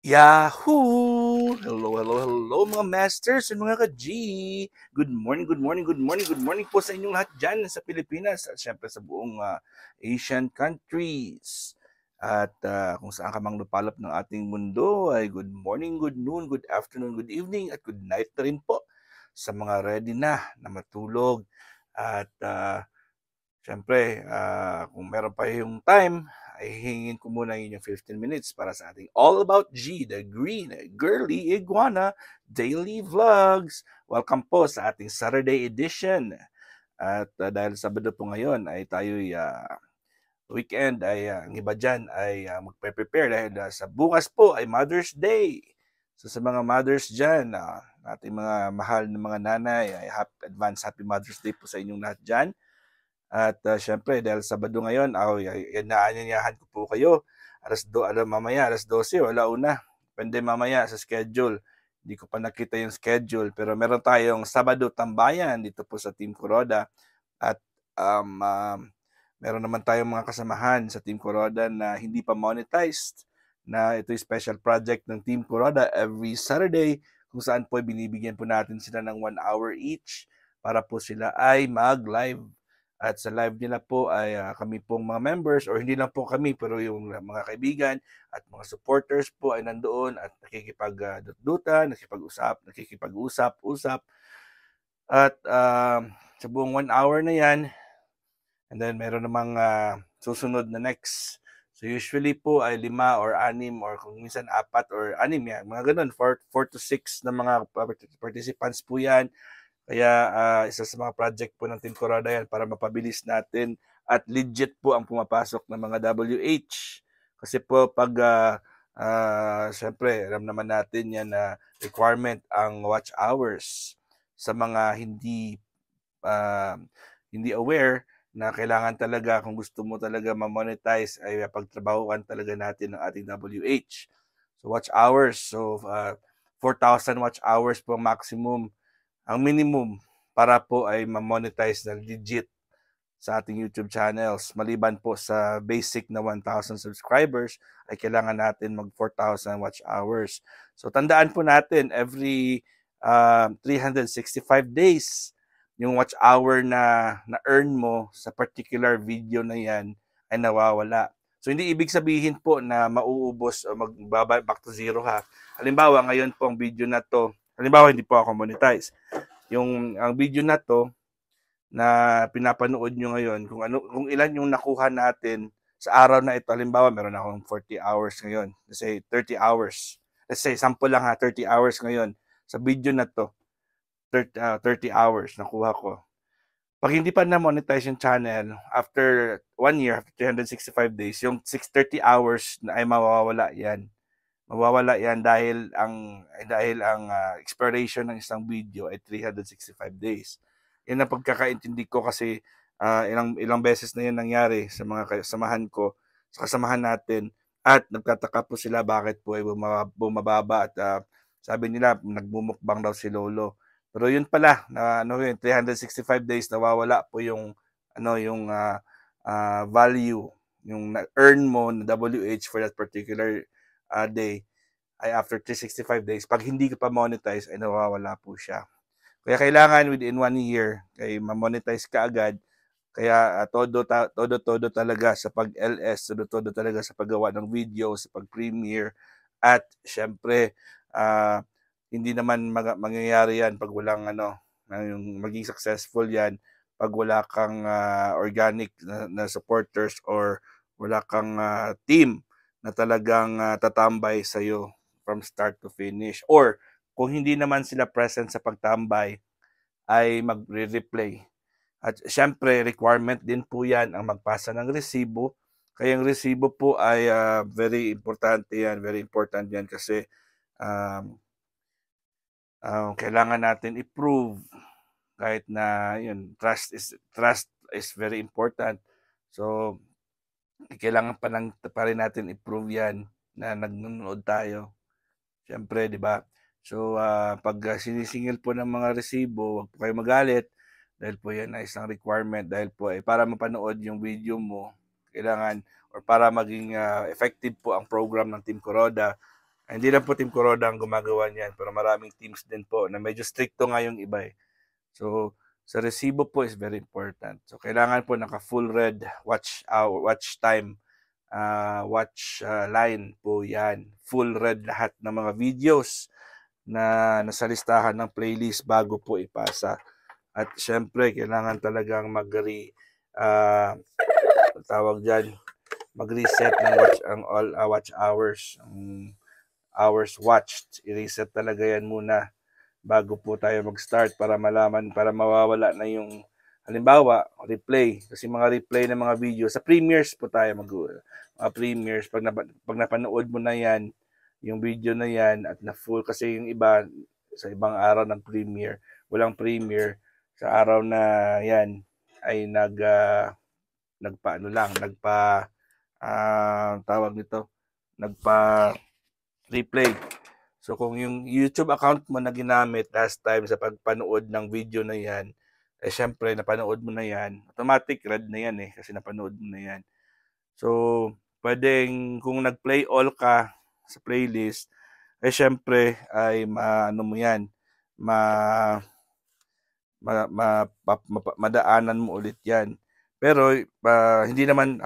Yahoo! Hello, hello, hello mga masters and mga ka-G! Good morning, good morning, good morning, good morning po sa inyong lahat dyan sa Pilipinas at syempre sa buong Asian countries. At kung saan ka mang lupalop ng ating mundo ay good morning, good noon, good afternoon, good evening at good night na rin po sa mga ready na matulog. At siyempre, kung meron pa yung time, ay hingin ko muna yung 15 minutes para sa ating All About G, the Green Girly Iguana Daily Vlogs. Welcome po sa ating Saturday edition. At dahil Sabado po ngayon ay tayo'y weekend ay ang iba dyan ay magpe-prepare dahil sa bukas po ay Mother's Day. So sa mga mothers dyan, ating mga mahal na mga nanay, ay happy Mother's Day po sa inyong lahat dyan. At syempre dahil Sabado ngayon, inaanyayahan ko po kayo. Mamaya, 12, wala una. Depende mamaya sa schedule. Hindi ko pa nakita yung schedule. Pero meron tayong Sabado Tambayan dito po sa Team Kuroda. At meron naman tayong mga kasamahan sa Team Kuroda na hindi pa monetized. Na ito yung special project ng Team Kuroda every Saturday kung saan po binibigyan po natin sila ng 1 hour each para po sila ay mag-live. At sa live nila po ay kami pong mga members or hindi lang po kami pero yung mga kaibigan at mga supporters po ay nandoon at nakikipag-dutan, nakikipag-usap. At sa buong 1 hour na yan, and then meron namang susunod na next. So usually po ay 5 or 6 or kung minsan 4 or 6 yan. Mga ganun, 4 to 6 na mga participants po yan. Kaya isa sa mga project po ng Team Kuroda yan para mapabilis natin at legit po ang pumapasok ng mga WH. Kasi po pag syempre alam naman natin yan na requirement ang watch hours sa mga hindi aware na kailangan talaga kung gusto mo talaga ma-monetize ay pagtrabahuan talaga natin ng ating WH. So watch hours. So 4,000 watch hours po maximum ang minimum para po ay ma-monetize na legit sa ating YouTube channels. Maliban po sa basic na 1,000 subscribers, ay kailangan natin mag 4,000 watch hours. So tandaan po natin, every 365 days, yung watch hour na earn mo sa particular video na yan ay nawawala. So hindi ibig sabihin po na mauubos o back to zero ha. Halimbawa, ngayon po ang video na to, halimbawa hindi po ako monetize. Ang video na to na pinapanood nyo ngayon, kung ilan yung nakuha natin sa araw na ito. Halimbawa, meron akong 40 hours ngayon. Let's say 30 hours. Let's say, sample lang ha, 30 hours ngayon. Sa video na to, 30 hours nakuha ko. Pag hindi pa na-monetize yung channel, after 1 year, after 365 days, yung 630 hours na ay mawawala yan. Mawawala yan dahil ang expiration ng isang video ay 365 days. Yan ang pagkakaintindi ko kasi ilang beses na yan nangyari sa mga kasamahan ko, sa kasamahan natin, at nagtataka po sila bakit po ay bumababa at sabi nila nagmumukbang daw si Lolo. Pero yun pala na 365 days nawawala po yung value, yung na-earn mo na WH for that particular day ay after 365 days. Pag hindi ka pa monetize, ay nawawala po siya. Kaya kailangan within 1 year, kay ma-monetize ka agad. Kaya todo talaga sa pag-LS, todo talaga sa paggawa ng video, sa pag-premiere. At syempre, hindi naman mangyayari yan pag walang yung maging successful yan pag wala kang organic na supporters or wala kang team na talagang tatambay sa'yo from start to finish. Or kung hindi naman sila present sa pagtambay, ay magre-replay. At syempre, requirement din po yan ang magpasa ng resibo. Kaya yung resibo po ay very importante yan. Very important yan kasi kailangan natin i-prove kahit na yun, trust is very important. So, kailangan pa rin natin i-prove yan na nanonood tayo. Siyempre, di ba? So, pag sinisingil po ng mga resibo, wag po kayo magalit dahil po yan ay isang requirement dahil po ay para mapanood yung video mo, kailangan or para maging effective po ang program ng Team Kuroda, Hindi lang po Team Kuroda ang gumagawa niyan, pero maraming teams din po na medyo stricto nga yung iba eh. So, sa resibo po is very important. So, kailangan po naka-full red watch hour, watch time, watch line po yan. Full red lahat ng mga videos na nasa listahan ng playlist bago po ipasa. At syempre, kailangan talagang tawag dyan, mag-reset ng watch hours. Ang hours watched, i-reset talaga yan muna bago po tayo mag-start para malaman, para mawawala na yung halimbawa, replay. Kasi mga replay ng mga video, sa premieres po tayo mga premieres, pag napanood mo na yan, yung video na yan at na full, kasi yung iba, sa ibang araw ng premiere, walang premiere, sa araw na yan, ay tawag nito, nagpa replay. So kung yung YouTube account mo na ginamit last time sa pagpanood ng video na yan, eh syempre napanood mo na yan, automatic red na yan eh kasi napanood mo na yan. So pwedeng kung nag-play all ka sa playlist, eh syempre ay maano mo yan, madaanan mo ulit yan. Pero hindi naman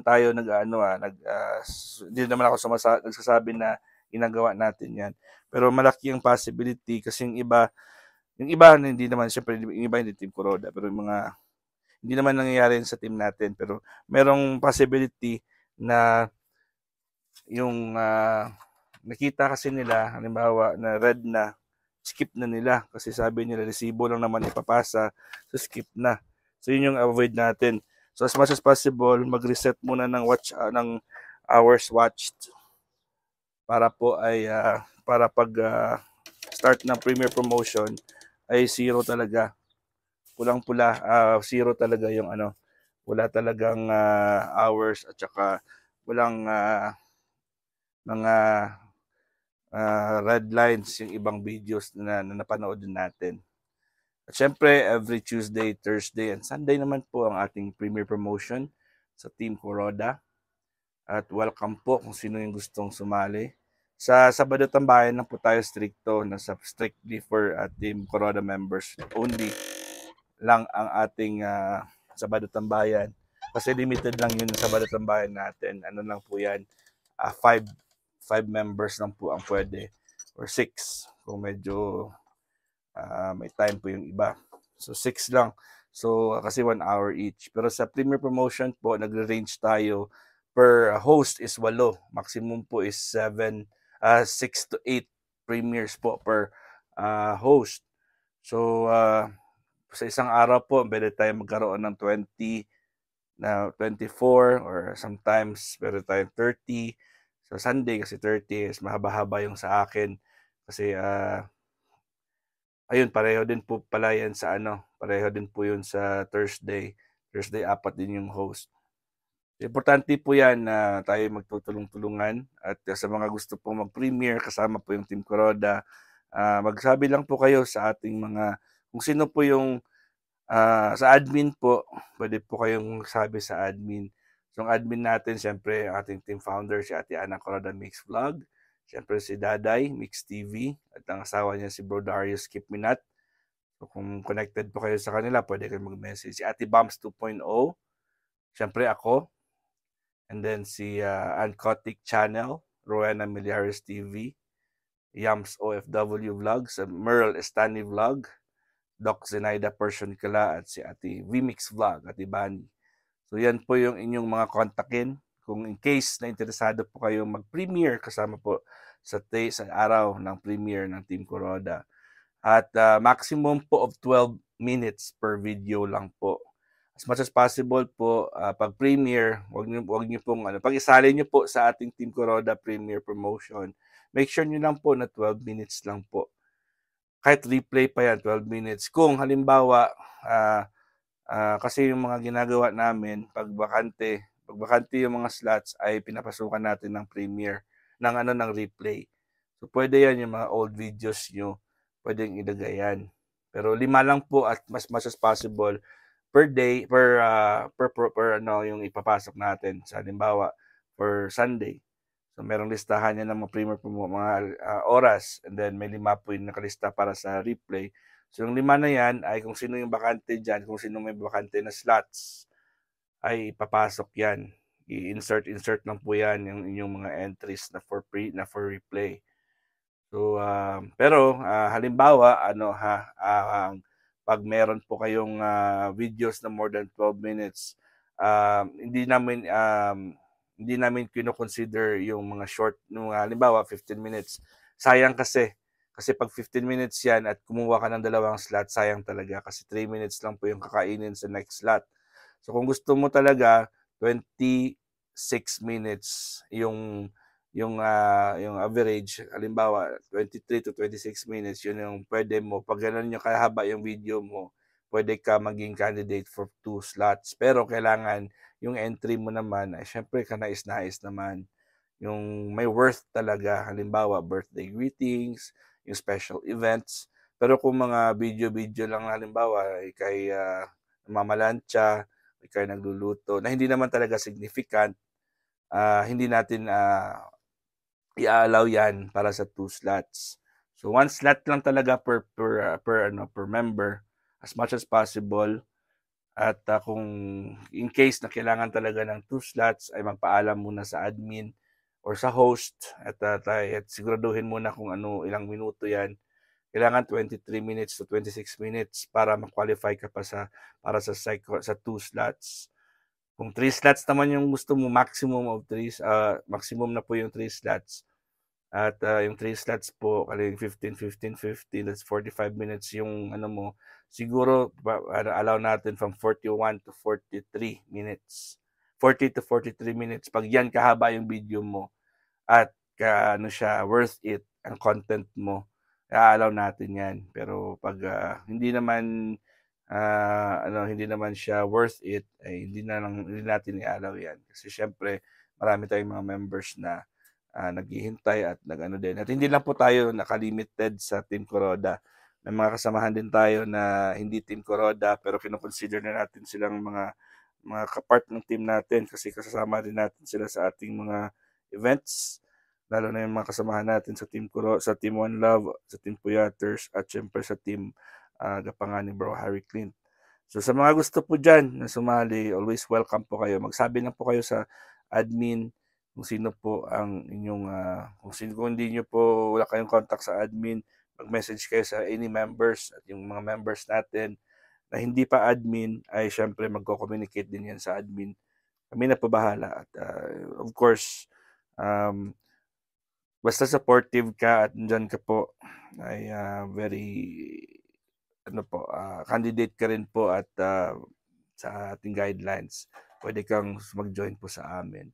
tayo hindi naman ako nagsasabi na ginagawa natin 'yan. Pero malaki ang possibility kasi yung iba hindi naman syempre yung iba hindi team Kuroda, pero yung mga hindi naman nangyayari sa team natin, pero merong possibility na yung nakita kasi nila halimbawa na red na, skip na nila kasi sabi nila resibo lang naman ipapasa, so skip na. So yun yung avoid natin. So as much as possible, mag-reset muna ng hours watched para po ay para pag start ng premiere promotion ay zero talaga. Pulang-pula, zero talaga yung wala talagang hours at saka walang mga red lines yung ibang videos na napanood natin. At syempre, every Tuesday, Thursday, and Sunday naman po ang ating premiere promotion sa Team Kuroda. At welcome po kung sino yung gustong sumali. Sa Sabado Tambayan lang po tayo strictly for Team Kuroda members only lang ang ating Sabado Tambayan. Kasi limited lang yun sa Sabado Tambayan natin. Ano lang po yan, five members lang po ang pwede or 6 kung medyo may time po yung iba. So 6 lang. So kasi 1 hour each. Pero sa premiere promotion po, nagre-range tayo per host is 8. Maximum po is 6 to 8 premieres po per host. So sa isang araw po, pwede tayo magkaroon ng 24 or sometimes pwede tayo 30. Sa Sunday kasi 30 is mahaba-haba yung sa akin kasi ayun, pareho din po pala yan pareho din po yun sa Thursday. Thursday, 4 din yung host. Importante po yan na tayo magtutulong-tulungan at sa mga gusto pong mag-premiere, kasama po yung Team Kuroda, magsabi lang po kayo sa ating kung sino po yung sa admin po, pwede po kayong sabi sa admin. So, ang admin natin, syempre, ang ating team founder, si Ate Ana Kuroda Mix Vlog. Syempre, si Daday, Mix TV. At ang asawa niya, si Bro Darius Kipminat. So, kung connected po kayo sa kanila, pwede kayo mag-message. Si Ate Bombs 2.0. Syempre, ako. And then, si Uncotic Channel, Rowena Miliares TV. Yams OFW Vlogs, Merle Estani Vlog. Doc Zenaida Person Kala at si Ate Vmix Vlog at Ibani. So yan po yung inyong mga kontakin kung in case na interesado po kayo mag-premiere kasama po sa araw ng premiere ng Team Kuroda. At maximum po of 12 minutes per video lang po. As much as possible po, pag premiere, wag niyo pong pag isali niyo po sa ating Team Kuroda premiere promotion, make sure niyo lang po na 12 minutes lang po. Kahit replay pa yan, 12 minutes. Kung halimbawa, kasi yung mga ginagawa namin, pag bakante yung mga slots, ay pinapasukan natin ng premiere, ng replay. So, pwede yan yung mga old videos nyo, pwedeng ilagay yan. Pero 5 lang po at mas much as possible per day, per yung ipapasok natin. Sa halimbawa, per Sunday. So merong listahan yan ng mga premier po mga oras, and then may 5 po yung nakalista para sa replay. So yung 5 na yan ay kung sino yung bakante dyan, kung sino may bakante na slots, ay ipapasok yan. Insert lang po yan yung inyong mga entries na for replay. So pero halimbawa pag meron po kayong videos na more than 12 minutes, hindi namin kino-consider yung mga short nung halimbawa 15 minutes. Sayang kasi pag 15 minutes yan at kumuha ka ng 2 slot, sayang talaga kasi 3 minutes lang po yung kakainin sa next slot. So kung gusto mo talaga 26 minutes yung average, halimbawa 23 to 26 minutes, yun yung pwede mo. Pag ganun yung kahaba yung video mo, pwede ka maging candidate for 2 slots. Pero kailangan yung entry mo naman ay syempre kanais-nais naman. Yung may worth talaga, halimbawa birthday greetings, yung special events. Pero kung mga video-video lang halimbawa, kay namamalansya, kay nagluluto, na hindi naman talaga significant, hindi natin i-allow yan para sa 2 slots. So 1 slot lang talaga per member as much as possible. At kung in case na kailangan talaga ng 2 slots ay magpaalam muna sa admin or sa host at siguraduhin muna kung ilang minuto yan. Kailangan 23 minutes to 26 minutes para ma-qualify ka pa para sa 2 slots. Kung 3 slots naman yung gusto mo, maximum na po yung 3 slots. At yung 3 slots po, 15, 15, 15, that's 45 minutes yung mo. Siguro, allow natin from 41 to 43 minutes. 40 to 43 minutes. Pag yan kahaba yung video mo at worth it ang content mo, allow natin yan. Pero pag hindi naman siya worth it, ay hindi natin i-allow yan. Kasi syempre, marami tayong mga members na naghihintay at nag-ano din. At hindi lang po tayo nakalimited sa Team Kuroda. May mga kasamahan din tayo na hindi Team Kuroda pero kino-consider na natin silang mga kapart ng team natin kasi kasama din natin sila sa ating mga events. Lalo na yung mga kasamahan natin sa Team sa Team One Love, sa Team Puyaters, at syempre sa Team Gapangan ni Bro Harry Clint. So sa mga gusto po dyan na sumali, always welcome po kayo. Magsabi lang po kayo sa admin kung sino po ang inyong, kung hindi nyo po, wala kayong contact sa admin, mag-message kayo sa any members at yung mga members natin na hindi pa admin ay syempre magko-communicate din yan sa admin. Kami na po bahala. At of course, basta supportive ka at dyan ka po ay very candidate ka rin po at sa ating guidelines, pwede kang mag-join po sa amin.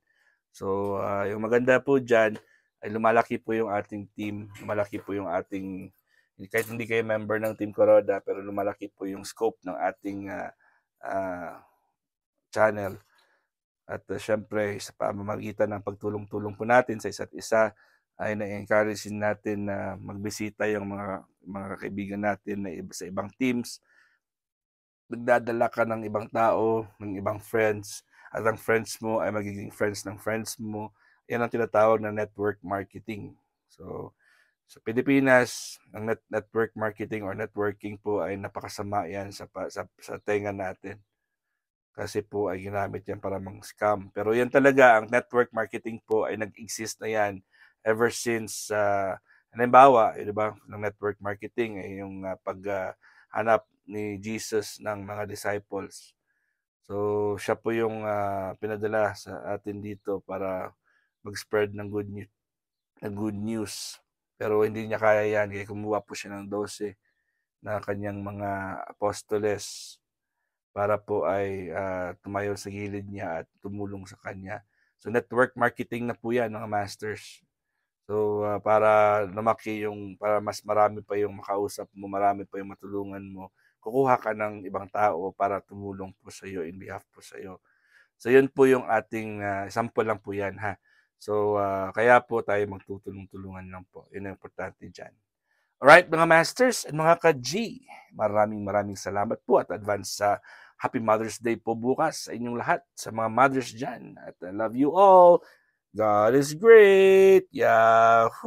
So, yung maganda po dyan ay lumalaki po yung ating team, lumalaki po yung ating, kahit hindi kayo member ng Team Kuroda, pero lumalaki po yung scope ng ating channel. At syempre, sa pamamagitan ng pagtulong-tulong po natin sa isa't isa, ay na-encourage natin na magbisita yung mga kaibigan natin na sa ibang teams. Nagdadala ka ng ibang tao, ng ibang friends, at ang friends mo ay magiging friends ng friends mo. Yan ang tinatawag na network marketing. So, sa Pilipinas, ang network marketing or networking po ay napakasama yan sa tenga natin. Kasi po ay ginamit yan para mang-scam. Pero yan talaga, ang network marketing po ay nag-exist na yan ever since, halimbawa, diba, ng network marketing ay yung paghanap ni Jesus ng mga disciples. So, siya po yung pinadala sa atin dito para mag-spread ng good news. Pero hindi niya kaya yan, kaya kumuha po siya ng 12 na kanyang mga apostoles para po ay tumayo sa gilid niya at tumulong sa kanya. So, network marketing na po yan, mga masters. So, para mas marami pa yung makausap mo, marami pa yung matulungan mo, kukuha ka ng ibang tao para tumulong po sa iyo in behalf po sa iyo. So, yun po yung ating sample lang po yan, ha. So, kaya po tayo magtutulong-tulungan lang po. Yun ang importante dyan. Alright, mga masters and mga ka-G, maraming salamat po at advance sa Happy Mother's Day po bukas sa inyong lahat, sa mga mothers dyan. At I love you all. God is great. Yahoo!